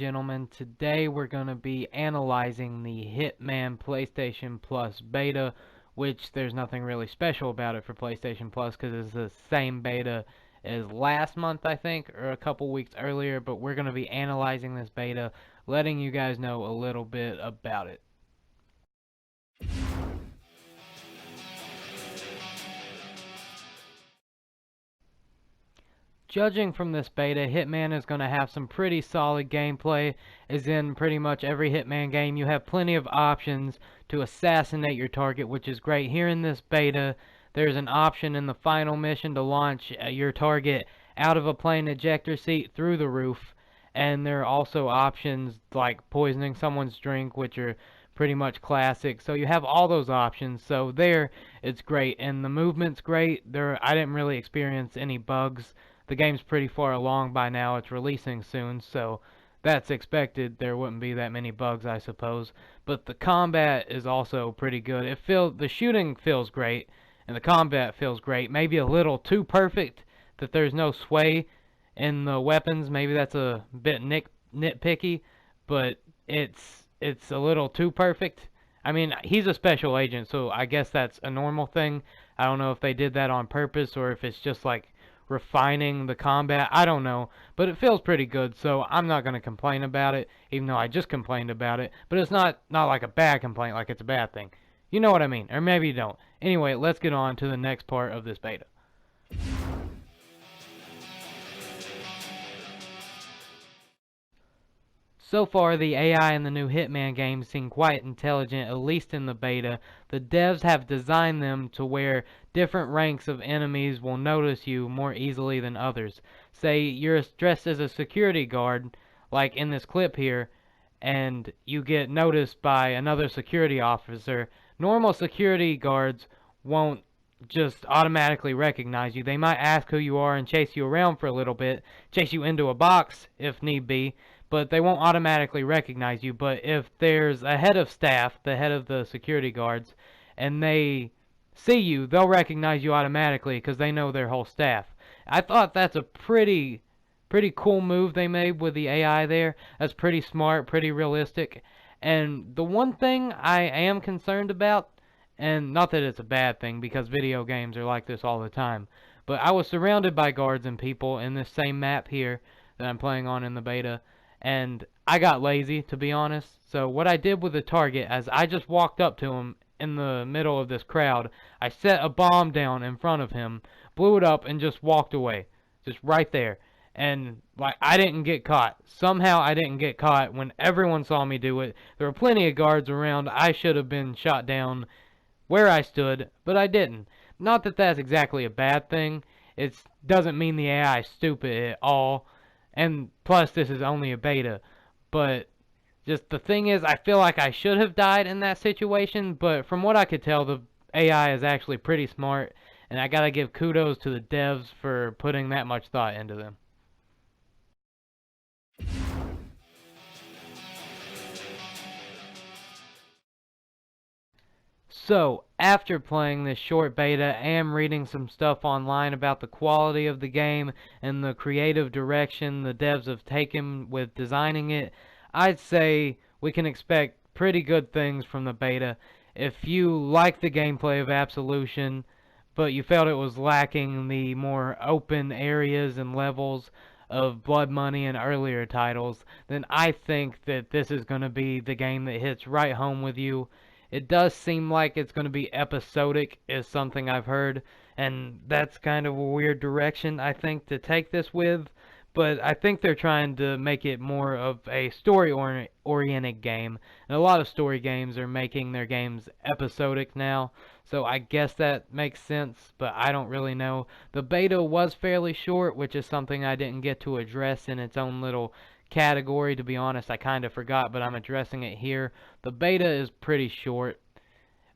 gentlemen. Today we're going to be analyzing the Hitman PlayStation Plus beta, which there's nothing really special about it for PlayStation Plus because it's the same beta as last month, I think, or a couple weeks earlier, but we're going to be analyzing this beta, letting you guys know a little bit about it. Judging from this beta, Hitman is going to have some pretty solid gameplay, as in pretty much every Hitman game you have plenty of options to assassinate your target, which is great. Here in this beta, there's an option in the final mission to launch your target out of a plane ejector seat through the roof, and there are also options like poisoning someone's drink, which are pretty much classic. So you have all those options, so there it's great, and the movement's great. I didn't really experience any bugs. The game's pretty far along by now. It's releasing soon, so that's expected. There wouldn't be that many bugs, I suppose. But the combat is also pretty good. The shooting feels great, and the combat feels great. Maybe a little too perfect that there's no sway in the weapons. Maybe that's a bit nitpicky, but it's a little too perfect. I mean, he's a special agent, so I guess that's a normal thing. I don't know if they did that on purpose or if it's just like refining the combat. I don't know, but it feels pretty good, so I'm not going to complain about it, even though I just complained about it. But it's not like a bad complaint, like it's a bad thing. You know what I mean, or maybe you don't. Anyway, let's get on to the next part of this beta. So far, the AI in the new Hitman game seem quite intelligent, at least in the beta. The devs have designed them to where different ranks of enemies will notice you more easily than others. Say you're dressed as a security guard, like in this clip here, and you get noticed by another security officer. Normal security guards won't just automatically recognize you. They might ask who you are and chase you around for a little bit, chase you into a box if need be, but they won't automatically recognize you. But if there's a head of staff, the head of the security guards, and they see you, they'll recognize you automatically because they know their whole staff. I thought that's a pretty cool move they made with the AI there. That's pretty smart, pretty realistic. And the one thing I am concerned about, and not that it's a bad thing because video games are like this all the time, but I was surrounded by guards and people in this same map here that I'm playing on in the beta, and I got lazy, to be honest. So what I did with the target, as I just walked up to him in the middle of this crowd, I set a bomb down in front of him, blew it up, and just walked away. Just right there. And like, I didn't get caught. Somehow I didn't get caught when everyone saw me do it. There were plenty of guards around. I should have been shot down where I stood, but I didn't. Not that that's exactly a bad thing. It doesn't mean the AI is stupid at all. And plus, this is only a beta. But just the thing is, I feel like I should have died in that situation. But from what I could tell, the AI is actually pretty smart. And I gotta give kudos to the devs for putting that much thought into them. So, after playing this short beta, I am reading some stuff online about the quality of the game and the creative direction the devs have taken with designing it. I'd say we can expect pretty good things from the beta. If you like the gameplay of Absolution, but you felt it was lacking the more open areas and levels of Blood Money and earlier titles, then I think that this is going to be the game that hits right home with you. It does seem like it's going to be episodic, is something I've heard, and that's kind of a weird direction, I think, to take this with, but I think they're trying to make it more of a story-oriented game, and a lot of story games are making their games episodic now, so I guess that makes sense, but I don't really know. The beta was fairly short, which is something I didn't get to address in its own little category. To be honest, I kind of forgot, but I'm addressing it here. The beta is pretty short,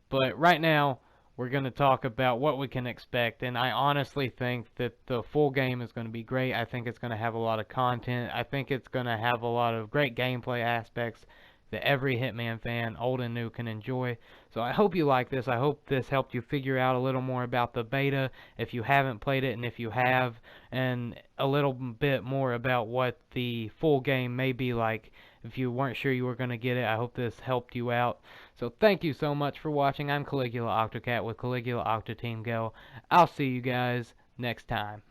but right now we're going to talk about what we can expect, and I honestly think that the full game is going to be great. I think it's going to have a lot of content. I think it's going to have a lot of great gameplay aspects, that every Hitman fan, old and new, can enjoy. So I hope you like this. I hope this helped you figure out a little more about the beta if you haven't played it, and if you have, and a little bit more about what the full game may be like if you weren't sure you were going to get it. I hope this helped you out. So thank you so much for watching. I'm Caligula Octocat with Caligula Octa Team Go. I'll see you guys next time.